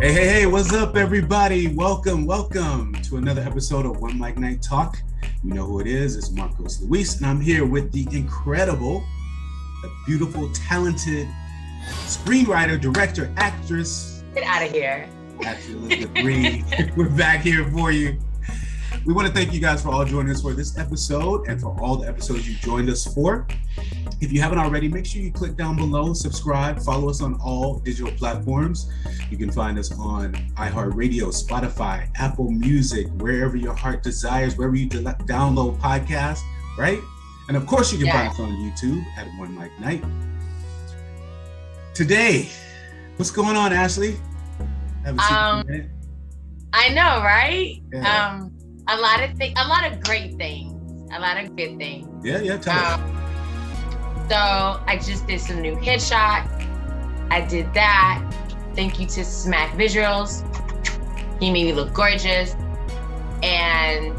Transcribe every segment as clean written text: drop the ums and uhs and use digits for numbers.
Hey, what's up, everybody? Welcome to another episode of OneMicNiteTalk. You know who it is. It's Marcos Luis, and I'm here with the incredible, the beautiful, talented screenwriter, director, actress. Get out of here. Actually, we're back here for you. We want to thank you guys for all joining us for this episode and for all the episodes you joined us for. If you haven't already, make sure you click down below, subscribe, follow us on all digital platforms. You can find us on iHeartRadio, Spotify, Apple Music, wherever your heart desires, wherever you download podcasts, right? And of course, you can find us on YouTube at OneMicNite. Today, what's going on, Ashley? Haven't seen you in a minute. I know, right? Yeah. A lot of great things, a lot of good things. Yeah, tell us. So I just did some new headshot. I did that. Thank you to Smack Visuals. He made me look gorgeous. And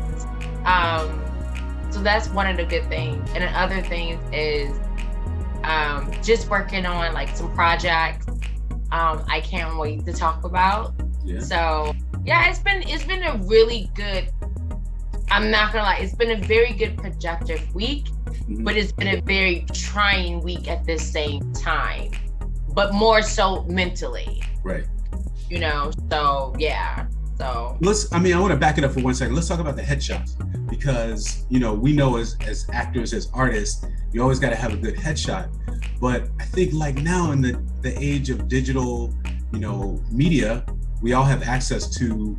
so that's one of the good things. And the other thing is just working on like some projects I can't wait to talk about. Yeah. So yeah, it's been a really good, I'm not gonna lie, it's been a very good productive week, but it's been a very trying week at the same time, but more so mentally. Right. You know, so yeah. So I want to back it up for 1 second. Let's talk about the headshots, because we know as actors, as artists, you always got to have a good headshot. But I think like now in the age of digital, media, we all have access to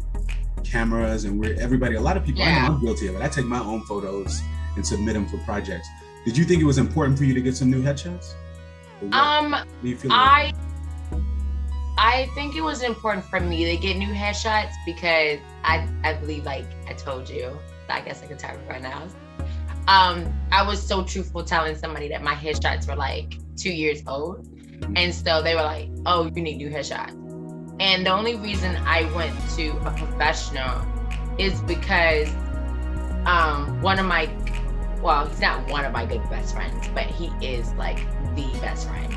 cameras, and a lot of people, I know I'm guilty of it. I take my own photos and submit them for projects. Did you think it was important for you to get some new headshots? Do you feel like? I think it was important for me to get new headshots because I believe, like I told you, I guess I can talk right now. I was so truthful telling somebody that my headshots were like 2 years old. And so they were like, oh, you need new headshots. And the only reason I went to a professional is because he's not one of my good best friends, but he is like the best friend.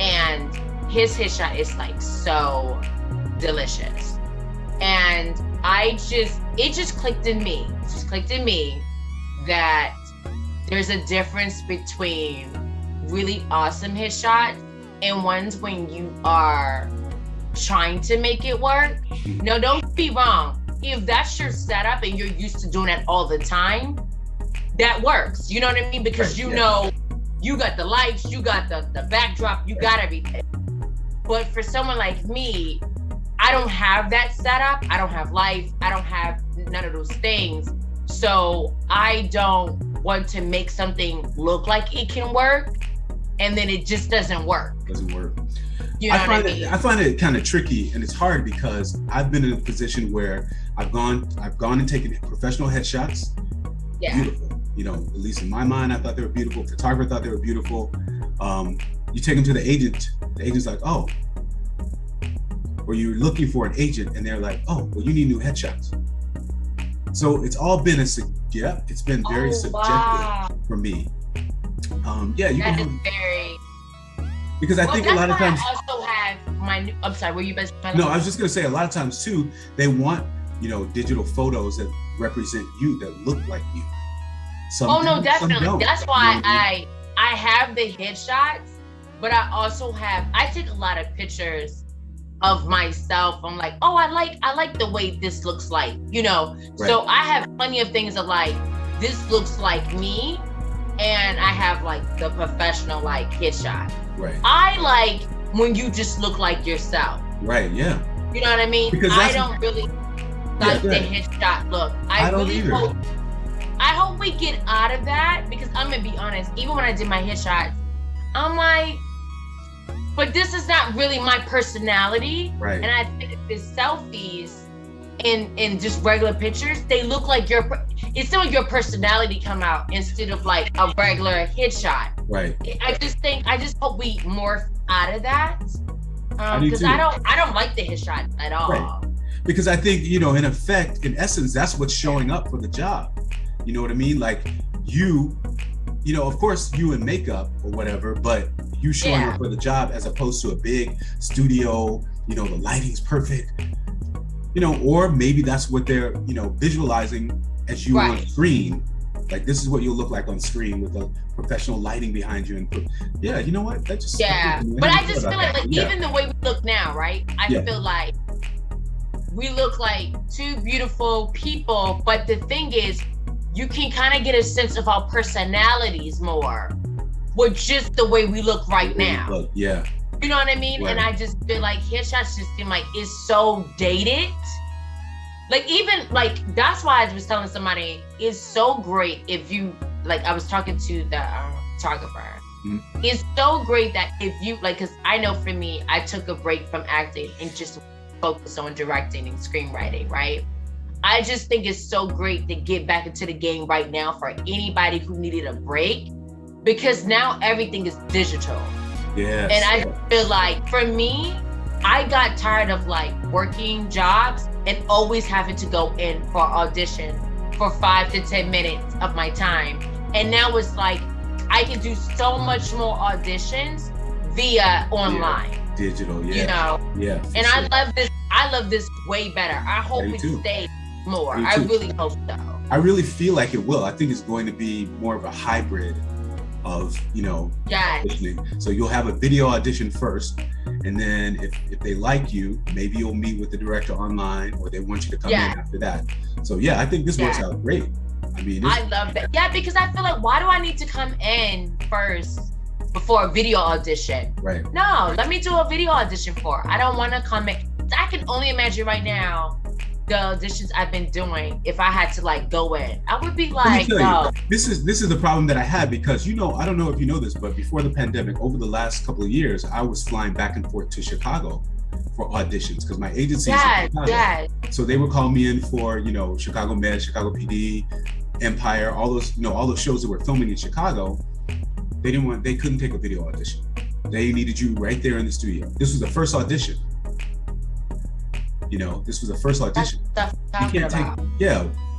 And his headshot is like so delicious. And it just clicked in me. It just clicked in me that there's a difference between really awesome headshots and ones when you are trying to make it work. No, don't be wrong. If that's your setup and you're used to doing that all the time, that works. You know what I mean? Because you know, you got the lights, you got the backdrop, you got everything. But for someone like me, I don't have that setup. I don't have lights. I don't have none of those things. So I don't want to make something look like it can work, and then it just doesn't work. You know what I mean? I find it kind of tricky, and it's hard because I've been in a position where I've gone and taken professional headshots. Yeah. Beautiful. At least in my mind, I thought they were beautiful. Photographer thought they were beautiful. You take them to the agent. The agent's like, oh, or you're looking for an agent, and they're like, oh, well, you need new headshots. So it's all been it's been very subjective for me. Because I think a lot of times. I also have I'm sorry, were you best? No, I was just gonna say a lot of times too, they want digital photos that represent you, that look like you. No, definitely. That's why I have the headshots, but I take a lot of pictures of myself. I'm like, oh, I like the way this looks like, Right. So I have plenty of things of like, this looks like me, and I have like the professional like headshot. Right. I like when you just look like yourself. Right. Yeah. You know what I mean? Because I don't really like the headshot look. I really hope. I hope we get out of that, because I'm gonna be honest. Even when I did my headshots, I'm like, but this is not really my personality. Right. And I think the selfies in just regular pictures, they look like it's still your personality come out instead of like a regular headshot. Right. I just hope we morph out of that. Because I don't like the headshot at all. Right. Because I think, in essence, that's what's showing up for the job. You know what I mean? Like of course you in makeup or whatever, but you showing up for the job as opposed to a big studio you know, the lighting's perfect, you know, or maybe that's what they're, you know, visualizing as you on screen. Like, this is what you'll look like on screen with the professional lighting behind you. And yeah, you know what? That just but I just feel like even the way we look now, right? I feel like we look like two beautiful people, but the thing is, you can kind of get a sense of our personalities more with just the way we look right now. Yeah. You know what I mean? And I just feel like headshots just seem like it's so dated. Like, even like, that's why I was telling somebody, it's so great if you, like, I was talking to the photographer. It's so great that if you, like, because I know for me, I took a break from acting and just focused on directing and screenwriting, right? I just think it's so great to get back into the game right now for anybody who needed a break, because now everything is digital. Yes. And I feel like, for me, I got tired of like working jobs and always having to go in for audition for 5 to 10 minutes of my time. And now it's like, I can do so much more auditions via online. Digital, you know? And I love this way better. I hope it stays more. I really hope so. I really feel like it will. I think it's going to be more of a hybrid of, you know, auditioning. So you'll have a video audition first, and then if they like you, maybe you'll meet with the director online, or they want you to come in after that. So yeah, I think this works out great. I mean, I love that. Yeah, because I feel like, why do I need to come in first before a video audition? Right. No, let me do a video audition for. I don't want to come in. I can only imagine right now the auditions I've been doing. If I had to like go in, I would be like, no. This is the problem that I had, because, you know, I don't know if you know this, but before the pandemic, over the last couple of years, I was flying back and forth to Chicago for auditions, because my agency is in Chicago. So they would call me in for, you know, Chicago Med, Chicago PD, Empire, all those, you know, all those shows that were filming in Chicago. They couldn't take a video audition. They needed you right there in the studio. This was the first audition. You know, this was the first audition. You can't take,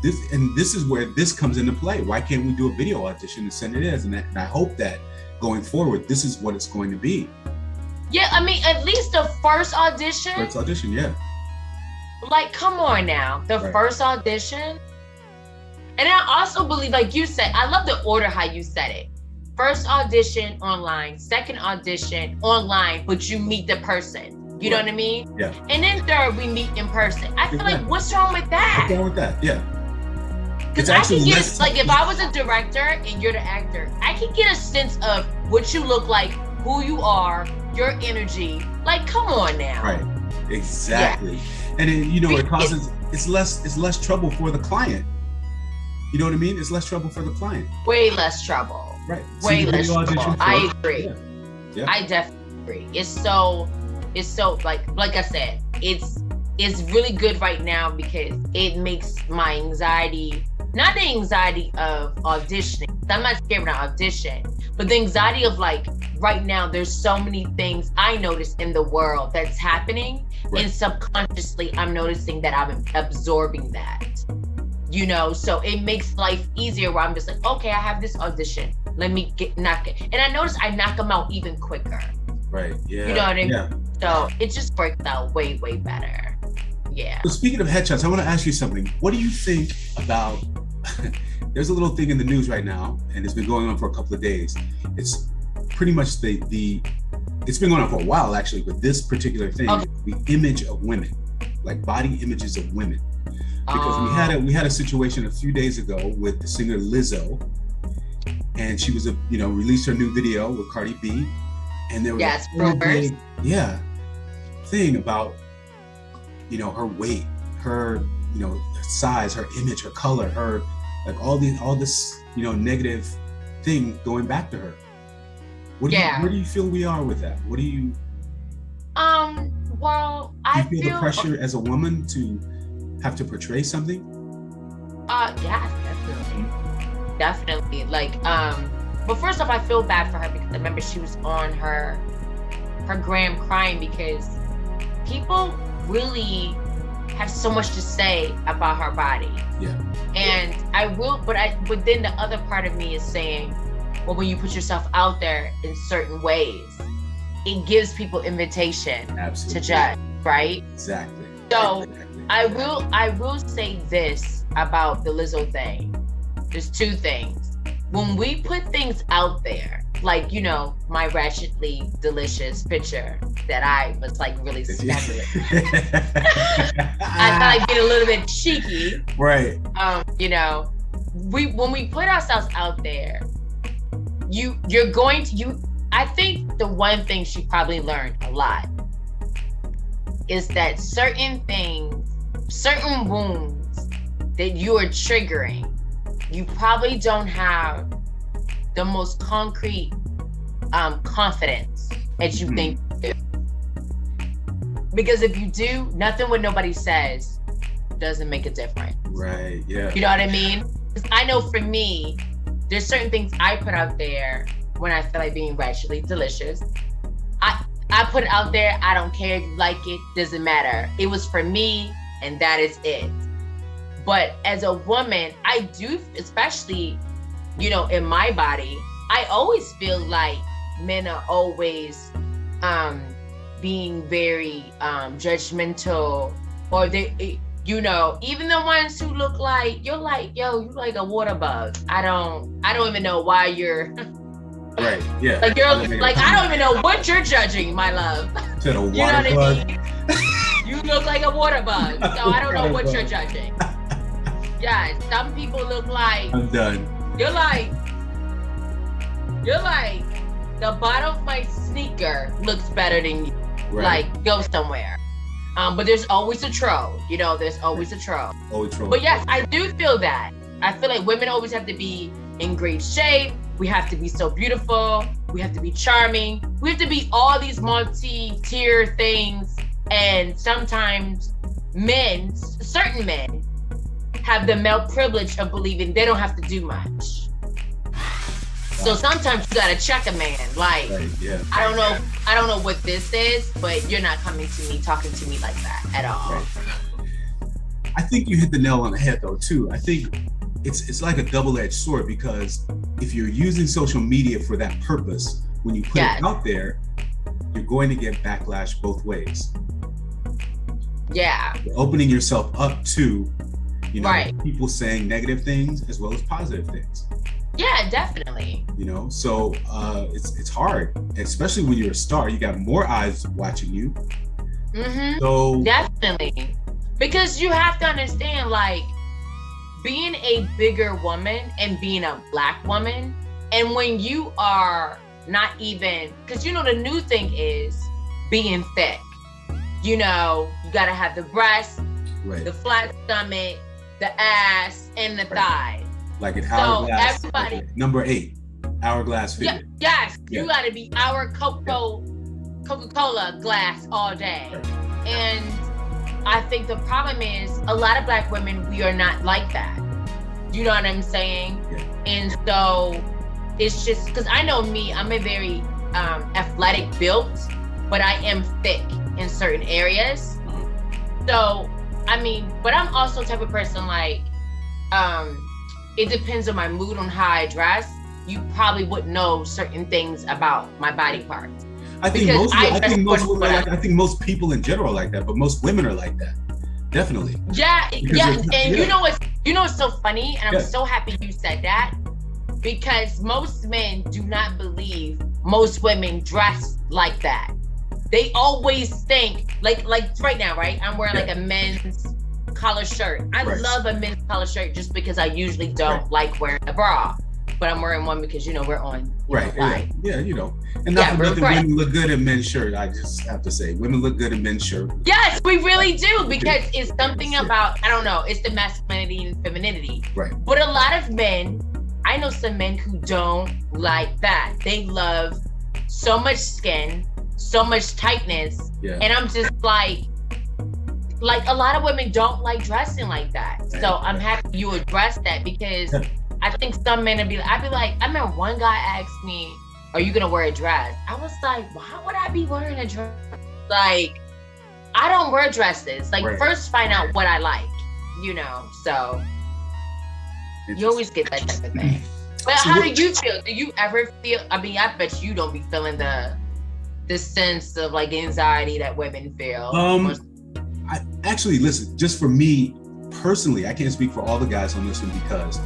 this is where this comes into play. Why can't we do a video audition and send it in? And I hope that going forward, this is what it's going to be. Yeah, I mean, at least the first audition. First audition, yeah. Like, come on now, the first audition. And I also believe, like you said, I love the order how you said it. First audition online, second audition online, but you meet the person. You know what I mean? Yeah. And then third, we meet in person. I feel like, what's wrong with that? What's wrong with that? Yeah. Because I can get, like, if I was a director and you're the actor, I can get a sense of what you look like, who you are, your energy. Like, come on now. Right. Exactly. And it, you know, it causes, it's less trouble for the client. You know what I mean? It's less trouble for the client. Way less trouble. Right. Way less trouble. I agree. Yeah. I definitely agree. It's so like I said, it's really good right now, because it makes my anxiety, not the anxiety of auditioning. I'm not scared when I audition, but the anxiety of, like, right now, there's so many things I notice in the world that's happening, and subconsciously I'm noticing that I'm absorbing that. You know, so it makes life easier where I'm just like, okay, I have this audition. Let me knock it. And I notice I knock them out even quicker. Right, yeah. You know what I mean? Yeah. So it just works out way, way better. Yeah. So speaking of headshots, I want to ask you something. What do you think about, there's a little thing in the news right now, and it's been going on for a couple of days. It's pretty much it's been going on for a while, actually, but this particular thing, the image of women, like body images of women. Because we had a situation a few days ago with the singer Lizzo, and she was released her new video with Cardi B, and there was a big thing about, you know, her weight, her, you know, size, her image, her color, her, like all this, you know, negative thing going back to her. Where do you feel we are with that? What do you? Well, I feel the pressure as a woman to have to portray something. Yeah, definitely. Like, but first off, I feel bad for her, because I remember she was on her gram crying, because people really have so much to say about her body. Yeah. And but then the other part of me is saying, well, when you put yourself out there in certain ways, it gives people invitation to judge. right? Exactly. So Exactly. I will say this about the Lizzo thing. There's two things. When we put things out there, like, you know, my ratchetly delicious picture that I was like really speculative. I thought I'd get a little bit cheeky. Right. You know, when we put ourselves out there, you're going to I think the one thing she probably learned a lot is that certain things, certain wounds that you are triggering, you probably don't have the most concrete confidence as you think you do. Because if you do, nothing what nobody says doesn't make a difference. Right, yeah. You know what I mean? Because I know for me, there's certain things I put out there when I feel like being ratchetly delicious. I put it out there, I don't care if you like it, doesn't matter. It was for me, and that is it. But as a woman, I do, especially, you know, in my body, I always feel like men are always being very judgmental, or they, you know, even the ones who look like, you're like, yo, you like a water bug. I don't even know why you're right, yeah. Like you're like, I don't even know what you're judging, my love. To the water You know what bug. I mean? You look like a water bug, so I don't know what you're judging. Yeah, some people look like, I'm done. You're like the bottom of my sneaker looks better than you. Right. Like, go somewhere. But there's always a troll. You know, there's always a troll. Always troll. But yes, I do feel that. I feel like women always have to be in great shape. We have to be so beautiful. We have to be charming. We have to be all these multi-tier things. And sometimes men, certain men, have the male privilege of believing they don't have to do much. So sometimes you gotta check a man. Like, right, yeah. I don't know what this is, but you're not coming to me, talking to me like that at all. Right. I think you hit the nail on the head though too. I think it's like a double-edged sword, because if you're using social media for that purpose, when you put it out there, you're going to get backlash both ways. Yeah. You're opening yourself up to, you know, right, people saying negative things as well as positive things. Yeah, definitely. You know, so it's hard, especially when you're a star. You got more eyes watching you. Mm-hmm. So definitely, because you have to understand, like, being a bigger woman and being a Black woman, and when you are not even, because you know the new thing is being thick. You know, you gotta have the breasts, right, the flat stomach, the ass, and the thigh. Like an hourglass. Everybody, like number 8, hourglass figure. Yes, you gotta be our Coca-Cola glass all day. Right. And I think the problem is a lot of Black women, we are not like that. You know what I'm saying? Yeah. And so it's just, because I know me, I'm a very athletic built, but I am thick in certain areas. So, I mean, but I'm also the type of person, like, it depends on my mood on how I dress. You probably wouldn't know certain things about my body parts. I think most women are like, I think most people in general are like that, but most women are like that. Definitely. Yeah, because and you know what's so funny, and I'm so happy you said that, because most men do not believe most women dress like that. They always think like right now, right? I'm wearing like a men's collar shirt. I love a men's collar shirt just because I usually don't like wearing a bra, but I'm wearing one because, you know, we're on yeah, you know, and not for nothing, women look good in men's shirt. I just have to say, women look good in men's shirt. Yes, we really do, because it's something about, I don't know, it's the masculinity and femininity. Right. But a lot of men, I know some men who don't like that. They love so much skin, so much tightness, and I'm just like a lot of women don't like dressing like that. So I'm happy you addressed that, because I think some men I'd be like, I remember one guy asked me, are you gonna wear a dress? I was like, why would I be wearing a dress? Like, I don't wear dresses. Like, first find out what I like, you know, so you always get that type of thing. But how do you feel? Do you ever feel, I mean, I bet you don't be feeling the the sense of like anxiety that women feel? I actually, listen, just for me personally, I can't speak for all the guys on this one because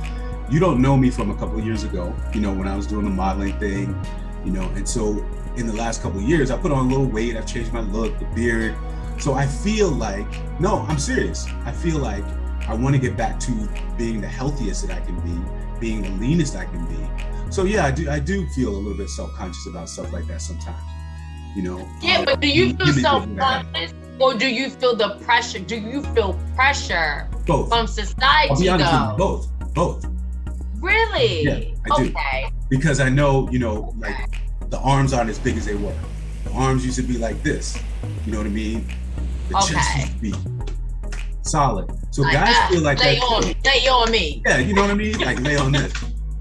you don't know me from a couple of years ago, you know, when I was doing the modeling thing, you know, and so in the last couple of years, I put on a little weight, I've changed my look, the beard. So I feel like, no, I'm serious. I feel like I want to get back to being the healthiest that I can be, being the leanest I can be. So yeah, I do feel a little bit self-conscious about stuff like that sometimes, you know. Yeah, but do you feel self-conscious or do you feel the pressure? Do you feel pressure both from society? I'll be honest with you, both. Really? Yeah, I do. Okay. Because I know, you know, like the arms aren't as big as they were. The arms used to be like this. You know what I mean? The chest used to be solid. So like guys feel like lay on me. Yeah, you know what I mean? Like lay on this.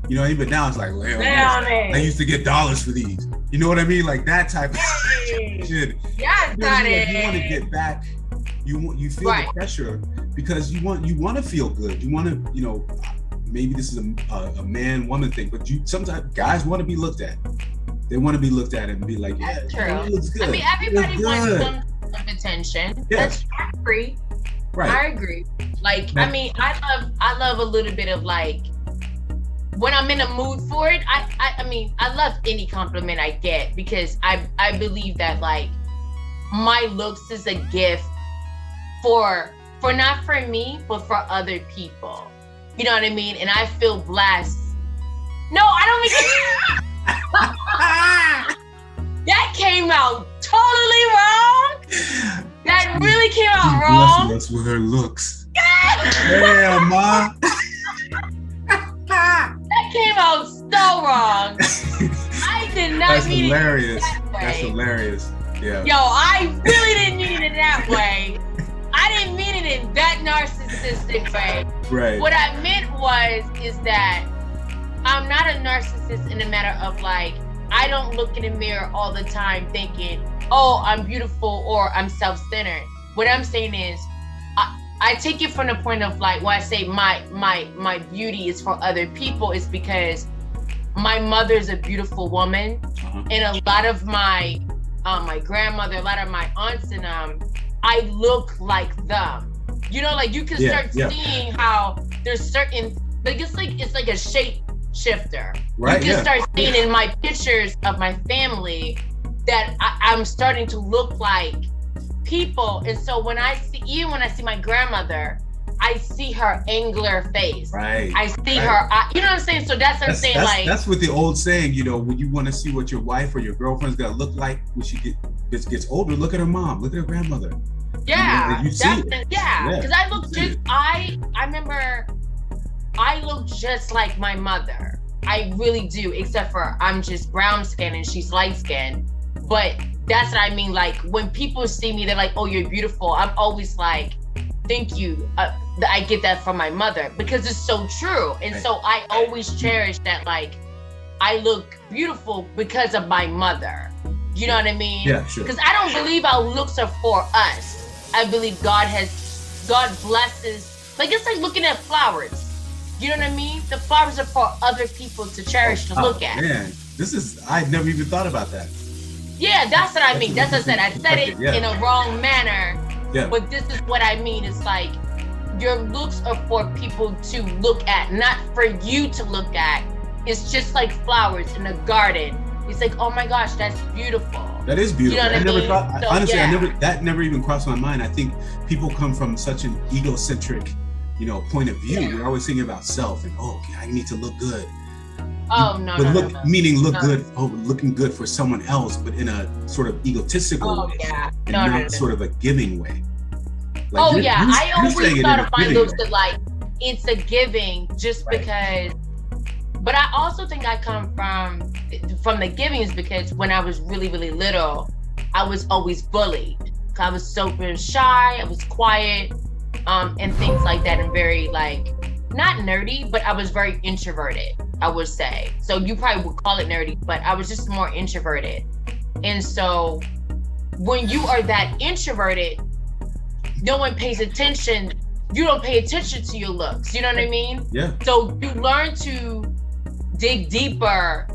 You know what I mean? But now it's like lay on this. I used to get dollars for these. You know what I mean? Like that type of shit. Yeah, you want to get back. You feel the pressure because you want to feel good. You want to, you know, maybe this is a man-woman thing, but sometimes guys want to be looked at. They want to be looked at and be like, yeah, that's true. It looks good. I mean, everybody wants some attention. Yeah. That's free. Right. I agree. Like, I mean, I love a little bit of like, when I'm in a mood for it, I mean, I love any compliment I get because I believe that like my looks is a gift for not for me, but for other people. You know what I mean? And I feel blessed. No, I don't mean that came out totally wrong. That really came out wrong. Blessed us with her looks. Yeah, ma. That came out so wrong. I did not mean hilarious. It that way. That's hilarious. Yeah. Yo, I really didn't mean it that way. I didn't mean it in that narcissistic way. Right. What I meant is that I'm not a narcissist in the matter of like, I don't look in the mirror all the time thinking, oh, I'm beautiful or I'm self-centered. What I'm saying is, I take it from the point of like, when I say my beauty is for other people, is because my mother's a beautiful woman, and a lot of my grandmother, a lot of my aunts and I look like them. You know, like you can start seeing how there's certain, like it's like a shape shifter. Right. You can start seeing in my pictures of my family that I'm starting to look like people. And so when I see my grandmother, I see her angular face. Right. I see her, you know what I'm saying? So that's what I'm saying. That's what the old saying, you know, when you want to see what your wife or your girlfriend's gonna look like when she gets older, look at her mom, look at her grandmother. Yeah. You see it. Yeah. Because I look just, I remember I look just like my mother. I really do, except for I'm just brown skin and she's light skin. But that's what I mean. Like when people see me, they're like, oh, you're beautiful. I'm always like, thank you. I get that from my mother because it's so true. And so I always cherish that, like, I look beautiful because of my mother. You know what I mean? Yeah, sure. Because I don't believe our looks are for us. I believe God blesses, like it's like looking at flowers. You know what I mean? The flowers are for other people to cherish, to look at. Man, I'd never even thought about that. Yeah, that's what I mean. That's what I said. I said it in a wrong manner. Yeah. But this is what I mean. It's like your looks are for people to look at, not for you to look at. It's just like flowers in a garden. It's like, oh my gosh, that's beautiful. That is beautiful. You know I never thought, honestly, that never even crossed my mind. I think people come from such an egocentric, you know, point of view. We're always thinking about self and, oh, okay, I need to look good. Oh, no, but no. Meaning good, looking good for someone else, but in a sort of egotistical way. Yeah. And not sort of a giving way. Like I always thought of my looks that like, it's a giving just because, but I also think I come from the giving is because when I was really, really little, I was always bullied. I was super shy, I was quiet, and things like that, and very like, not nerdy, but I was very introverted, I would say. So you probably would call it nerdy, but I was just more introverted. And so when you are that introverted, no one pays attention. You don't pay attention to your looks. You know what I mean? Yeah. So you learn to dig deeper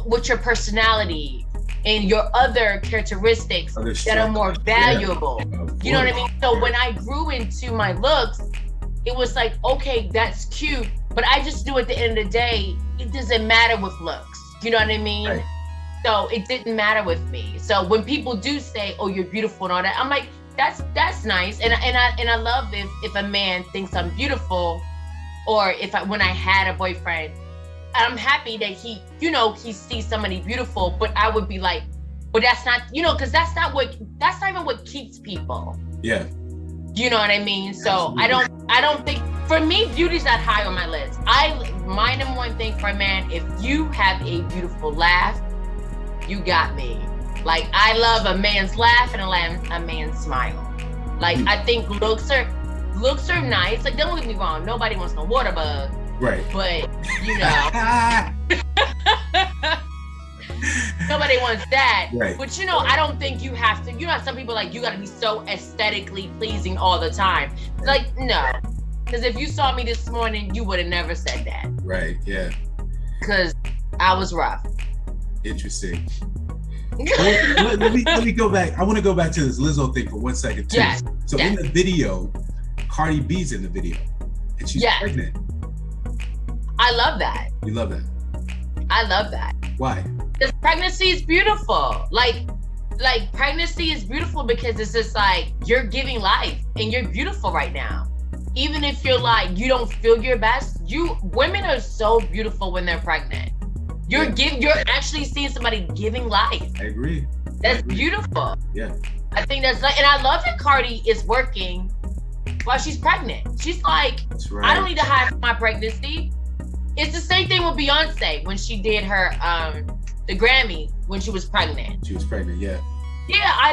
with your personality and your other characteristics that are more valuable. You know what I mean? So when I grew into my looks, it was like, okay, that's cute, but I just knew at the end of the day, it doesn't matter with looks. You know what I mean? Right. So it didn't matter with me. So when people do say, "Oh, you're beautiful" and all that, I'm like, that's nice, and I love if a man thinks I'm beautiful, or when I had a boyfriend, I'm happy that he sees somebody beautiful. But I would be like, but that's not, because that's not even what keeps people. Yeah. You know what I mean? So Absolutely. I don't think, for me, beauty's not high on my list. My number one thing for a man, if you have a beautiful laugh, you got me. Like, I love a man's laugh and a man's smile. Like, I think looks are nice. Like, don't get me wrong, nobody wants no water bug. Right. But, nobody wants that. Right. But, I don't think you have to, some people like, you gotta be so aesthetically pleasing all the time. Like, no. Because if you saw me this morning, you would have never said that. Right, yeah. Because I was rough. Interesting. Well, let me go back. I want to go back to this Lizzo thing for 1 second too. Yes. So in the video, Cardi B's in the video, and she's pregnant. I love that. You love that? I love that. Why? Because pregnancy is beautiful. Like pregnancy is beautiful because it's just like you're giving life and you're beautiful right now. Even if you're like, you don't feel your best, women are so beautiful when they're pregnant. You're actually seeing somebody giving life. I agree. That's beautiful. Yeah. I think that's and I love that Cardi is working while she's pregnant. She's like, That's right. I don't need to hide from my pregnancy. It's the same thing with Beyonce when she did her the Grammy when she was pregnant. She was pregnant, yeah. Yeah, I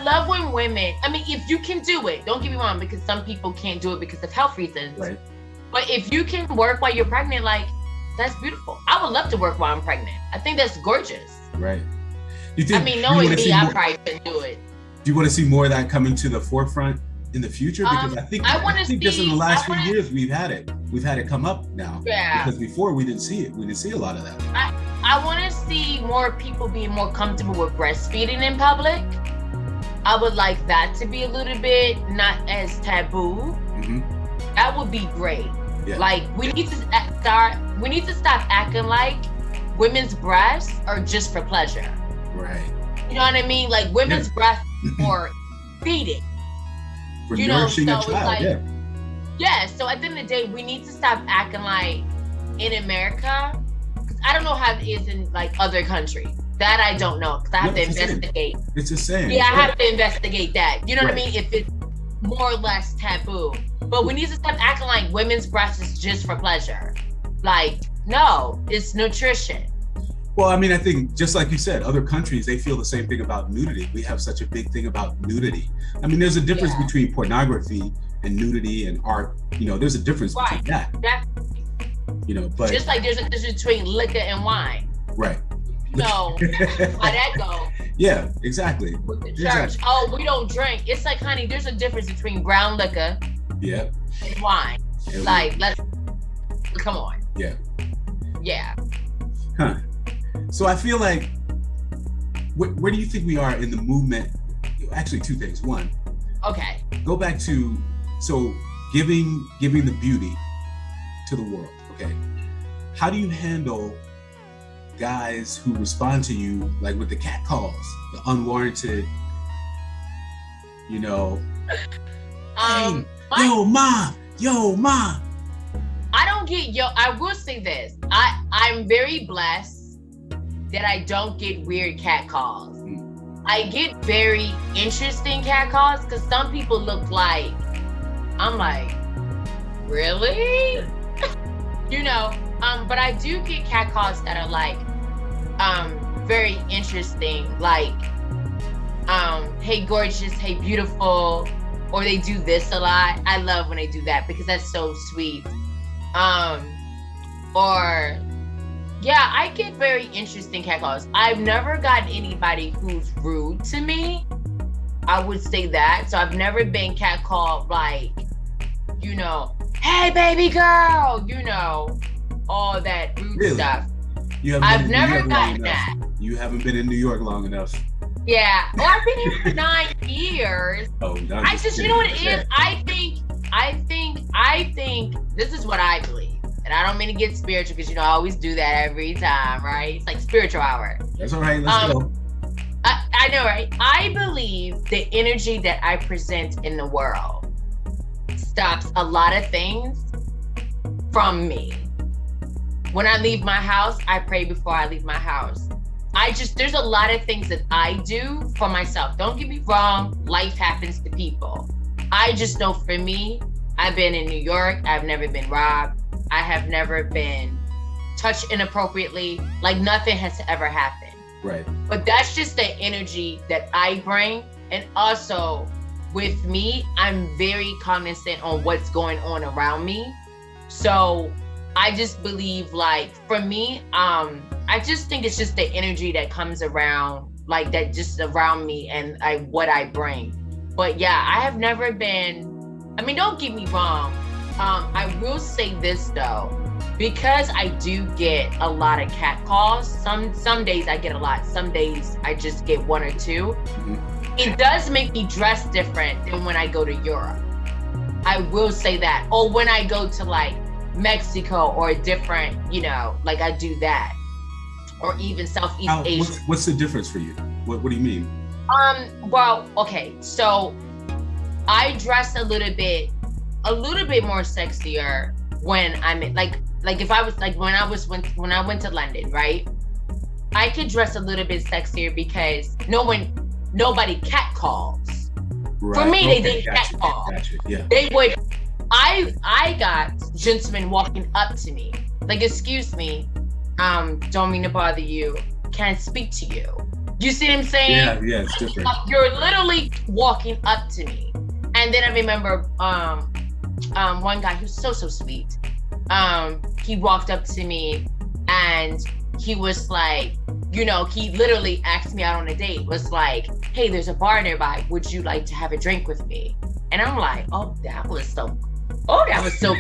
love when women, I mean, if you can do it, don't get me wrong, because some people can't do it because of health reasons. Right. But if you can work while you're pregnant, like, that's beautiful. I would love to work while I'm pregnant. I think that's gorgeous. Right. Knowing me, I probably couldn't do it. Do you want to see more of that coming to the forefront in the future? Because I think just in the last few years we've had it come up now. Yeah. Because before we didn't see it. We didn't see a lot of that. I want to see more people being more comfortable with breastfeeding in public. I would like that to be a little bit not as taboo. Mm-hmm. That would be great. Yeah. Like, we need to stop acting like women's breasts are just for pleasure. Right. You know what I mean? Like, women's breasts for feeding. For nourishing a child, Yeah, so at the end of the day, we need to stop acting like in America, because I don't know how it is in like other countries. That I don't know, because I have to investigate. It's the same. Yeah, I have to investigate that. You know what I mean? If it's more or less taboo. But we need to stop acting like women's breasts is just for pleasure. Like, no, it's nutrition. Well, I mean, I think just like you said, other countries, they feel the same thing about nudity. We have such a big thing about nudity. I mean, there's a difference between pornography and nudity and art. There's a difference between that. But just like there's a difference between liquor and wine. Right. So how that go? Yeah, exactly. With the church, we don't drink. It's like, honey, there's a difference between brown liquor and wine. Like, come on. Yeah. Yeah. Huh. So I feel like, where do you think we are in the movement? Actually, two things. One, okay, go back to, so giving the beauty to the world. Okay. How do you handle guys who respond to you like with the cat calls, the unwarranted, hey, yo ma. I don't get I will say this. I'm very blessed that I don't get weird cat calls. I get very interesting cat calls because some people look like, I'm like, really? But I do get cat calls that are like, very interesting, like, hey gorgeous, hey beautiful, or they do this a lot. I love when they do that because that's so sweet. I get very interesting cat calls. I've never gotten anybody who's rude to me. I would say that. So I've never been cat called like, hey baby girl, all that rude stuff. I've never gotten that. you haven't been in New York long enough. Yeah. Well, I've been here for 9 years. Oh, no. I just, you know what it is? I think this is what I believe. And I don't mean to get spiritual because, you know, I always do that every time, right? It's like spiritual hour. That's all right. Let's go. I know, right? I believe the energy that I present in the world stops a lot of things from me. When I leave my house, I pray before I leave my house. There's a lot of things that I do for myself. Don't get me wrong, life happens to people. I just know for me, I've been in New York, I've never been robbed, I have never been touched inappropriately, like nothing has ever happened. Right. But that's just the energy that I bring. And also with me, I'm very cognizant on what's going on around me. So I just believe, like, for me, I just think it's just the energy that comes around, like that just around me and what I bring. But yeah, I have never been, I mean, don't get me wrong. I will say this though, because I do get a lot of cat calls. Some days I get a lot, some days I just get 1 or 2. Mm-hmm. It does make me dress different than when I go to Europe. I will say that. Or when I go to like Mexico or different, you know, like I do that. Or even Southeast Asia. What's the difference for you? What do you mean? Well, okay, so I dress a little bit more sexier when I'm in, like if I was like when I went to London, right? I could dress a little bit sexier because nobody catcalls. Right. For me, they didn't catcall. Gotcha. Yeah. They would. I got gentlemen walking up to me, like, excuse me, don't mean to bother you, can I speak to you? You see what I'm saying? Yeah, it's different. You're literally walking up to me. And then I remember one guy who's so sweet. He walked up to me and he was like, you know, he literally asked me out on a date, was like, hey, there's a bar nearby, would you like to have a drink with me? And I'm like, that was so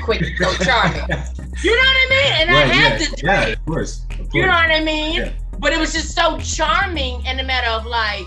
quick, so charming. You know what I mean? And right, I had to drink. Yeah, of course. You know what I mean? Yeah. But it was just so charming in the matter of like,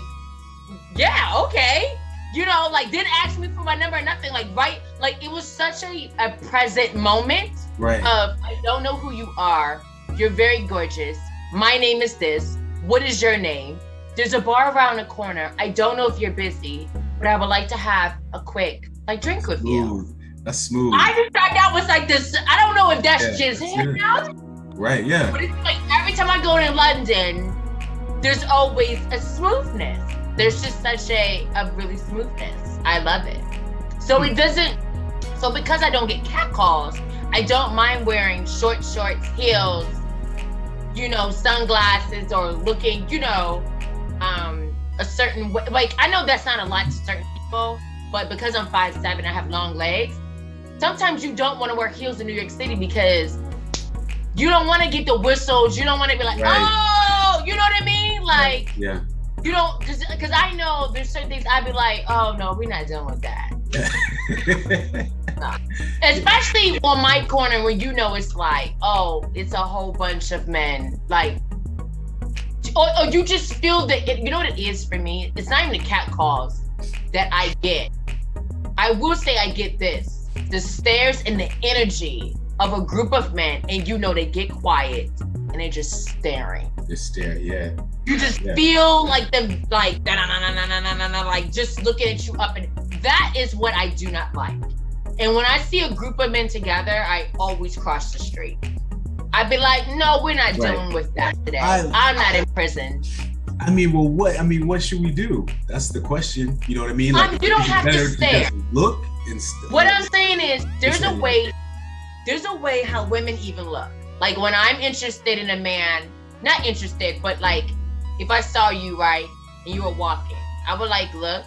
yeah, okay. You know, like didn't ask me for my number or nothing. Like, right? Like it was such a present moment right. Of, I don't know who you are. You're very gorgeous. My name is this. What is your name? There's a bar around the corner. I don't know if you're busy, but I would like to have a quick drink with you. That's smooth. I just thought that was like this. I don't know if that's just him now. Right, yeah. But it's like every time I go to London, there's always a smoothness. There's just such a really smoothness. I love it. So it doesn't, so because I don't get catcalls, I don't mind wearing short shorts, heels, you know, sunglasses, or looking, you know, a certain way. Like, I know that's not a lot to certain people, but because I'm 5'7", I have long legs. Sometimes you don't want to wear heels in New York City because you don't want to get the whistles. You don't want to be like, right. Oh, you know what I mean? Like, yeah. You don't, because I know there's certain things I'd be like, oh no, we're not dealing with that. No. Especially on my corner where you know it's like, oh, it's a whole bunch of men. Like, or you just feel that, you know what it is for me? It's not even the cat calls that I get. I will say I get this. The stares and the energy of a group of men, and you know they get quiet and they're just staring. Just stare, yeah. You just feel like them, like like just looking at you up, and that is what I do not like. And when I see a group of men together, I always cross the street. I'd be like, no, we're not dealing with that today. I'm not in prison. I mean, well, what should we do? That's the question. You know what I mean? Like, you don't have to stare. Look and what I'm saying is, there's a way how women even look. Like when I'm interested in a man, not interested, but like if I saw you, right, and you were walking, I would like look,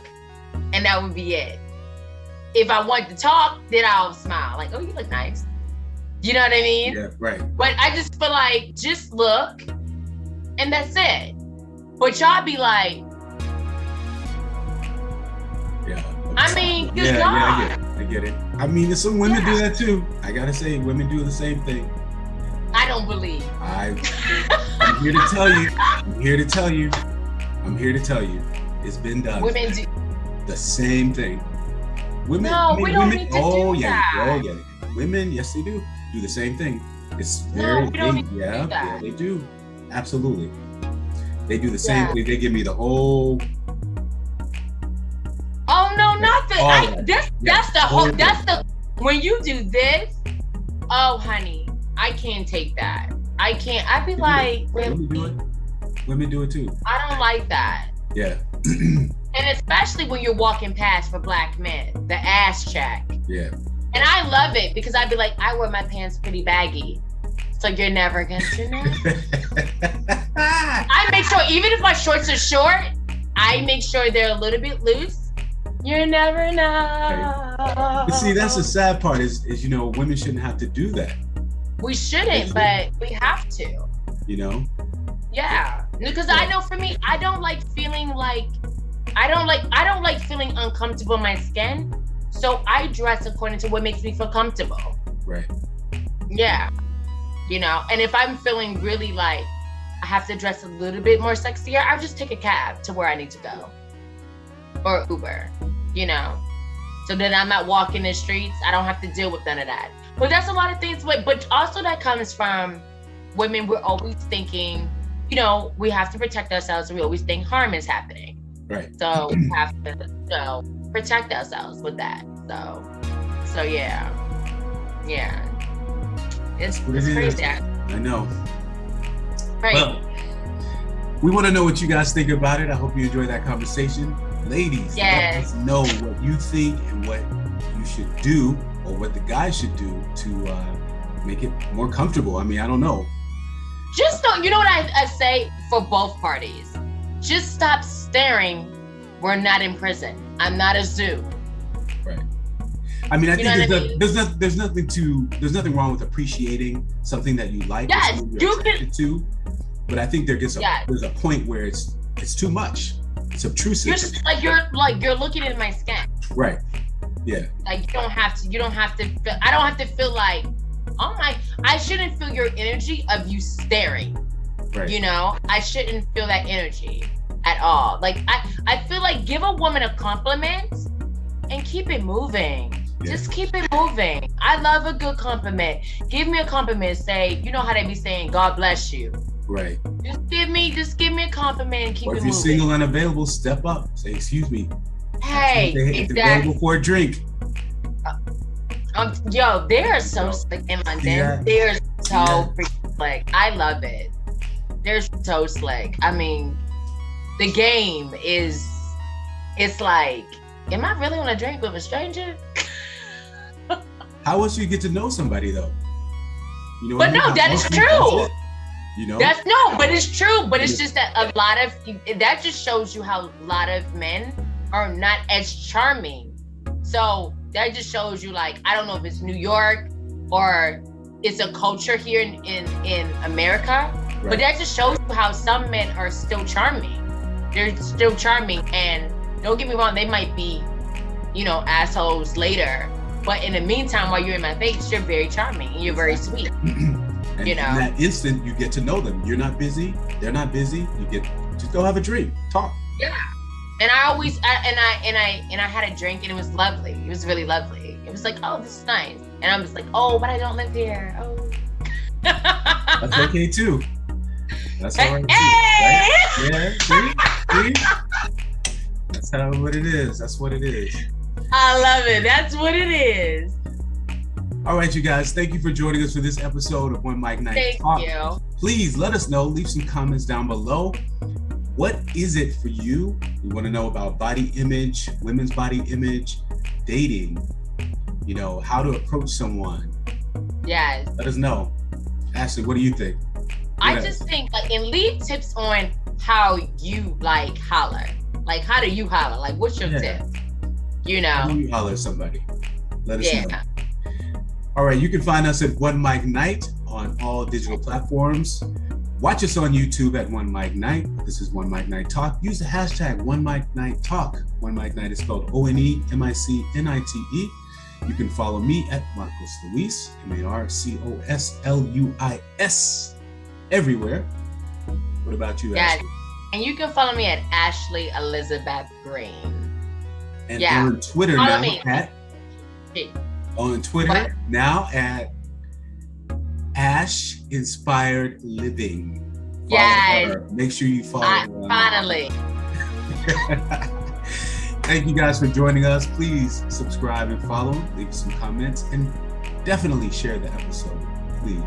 and that would be it. If I want to talk, then I'll smile, like, oh, you look nice. You know what I mean? Yeah, right. But I just feel like, just look, and that's it. But y'all be like, yeah. I mean, I get it. I mean, there's some women do that too. I gotta say, women do the same thing. I don't believe. I'm I'm here to tell you. I'm here to tell you. I'm here to tell you. It's been done. Women do the same thing. Women. No, we don't need to oh, do yeah, that. Oh yeah. Women, yes they do the same thing. It's No, very we don't need to do that. yeah, they do. Absolutely. They do the same Yeah. thing. They give me the whole Oh no, not the. That's the whole. Whole That's the. When you do this, oh honey, I can't take that. I can't. I'd be like, women do it. Women do it too. I don't like that. Yeah. And especially when you're walking past for black men, the ass check. Yeah. And I love it because I'd be like, I wear my pants pretty baggy, so you're never gonna know. I make sure, even if my shorts are short, I make sure they're a little bit loose. You never know. But see, that's the sad part is you know, women shouldn't have to do that. We shouldn't, but we have to. You know? Yeah. Because I know for me, I don't like feeling uncomfortable in my skin. So I dress according to what makes me feel comfortable. Right. Yeah. You know, and if I'm feeling really like I have to dress a little bit more sexier, I'll just take a cab to where I need to go. Or Uber, you know. So then I'm not walking the streets. I don't have to deal with none of that. But that's a lot of things. But also that comes from women. We're always thinking, you know, we have to protect ourselves. We always think harm is happening. Right. So we have to protect ourselves with that. So yeah. Yeah. It's crazy. I know. Right. Well, we want to know what you guys think about it. I hope you enjoyed that conversation. Ladies, let us know what you think and what you should do or what the guys should do to make it more comfortable. I mean, I don't know. Just don't, you know what I say for both parties? Just stop staring. We're not in prison. I'm not a zoo. Right. I mean, I think there's nothing wrong with appreciating something that you like. Yes, you can. To, but I think there's a point where it's too much. It's obtrusive. You're looking at my skin. Right. Yeah. Like you don't have to feel, I don't have to feel like, oh my, I shouldn't feel your energy of you staring. Right. You know, I shouldn't feel that energy at all. Like I feel like give a woman a compliment and keep it moving. Yeah. Just keep it moving. I love a good compliment. Give me a compliment. Say, you know how they be saying, God bless you. Right. Just give me a compliment and keep it moving. Or if you're single and available, step up. Say, excuse me. Hey, exactly. Available for a drink. Yo, they are so slick in London. Yeah. They're so freaking slick. I love it. They're so slick. I mean, the game is, it's like, am I really on a drink with a stranger? How else do you get to know somebody though? You know, but no, that is true. You know? But it's true. But it's just that a lot of, that just shows you how a lot of men are not as charming. So that just shows you, like, I don't know if it's New York or it's a culture here in America, right. But that just shows you how some men are still charming. They're still charming, and don't get me wrong, they might be, you know, assholes later. But in the meantime, while you're in my face, you're very charming and you're very sweet. And you know, in that instant, you get to know them. You're not busy. They're not busy. You get to go have a drink, talk. Yeah. And I had a drink and it was lovely. It was really lovely. It was like, oh, this is nice. And I'm just like, oh, but I don't live here. Oh. That's okay too. That's all right. Hey! Too, right? Yeah. See? That's what it is. That's what it is. I love it. That's what it is. All right, you guys. Thank you for joining us for this episode of OneMicNite Talk. Thank you. Please let us know. Leave some comments down below. What is it for you? We want to know about body image, women's body image, dating, you know, how to approach someone. Yes. Let us know. Ashley, what do you think? I just think, like, and leave tips on how you, like, holler. Like, how do you holler? Like, what's your tip? You know? How do you holler at somebody? Let us know. All right, you can find us at OneMicNite on all digital platforms. Watch us on YouTube at OneMicNite. This is OneMicNiteTalk. Use the hashtag OneMicNiteTalk. OneMicNite is spelled OneMicNite. You can follow me at Marcos Luis, MarCosLuis, everywhere. What about you, Yes. Ashley? And you can follow me at Ashley Elizabeth Green. And on Twitter follow now me. On Twitter now at Ash Inspired Living. Yes. Her. Make sure you follow her. Finally. Thank you guys for joining us. Please subscribe and follow, leave some comments, and definitely share the episode, please.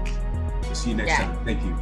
We'll see you next time. Thank you.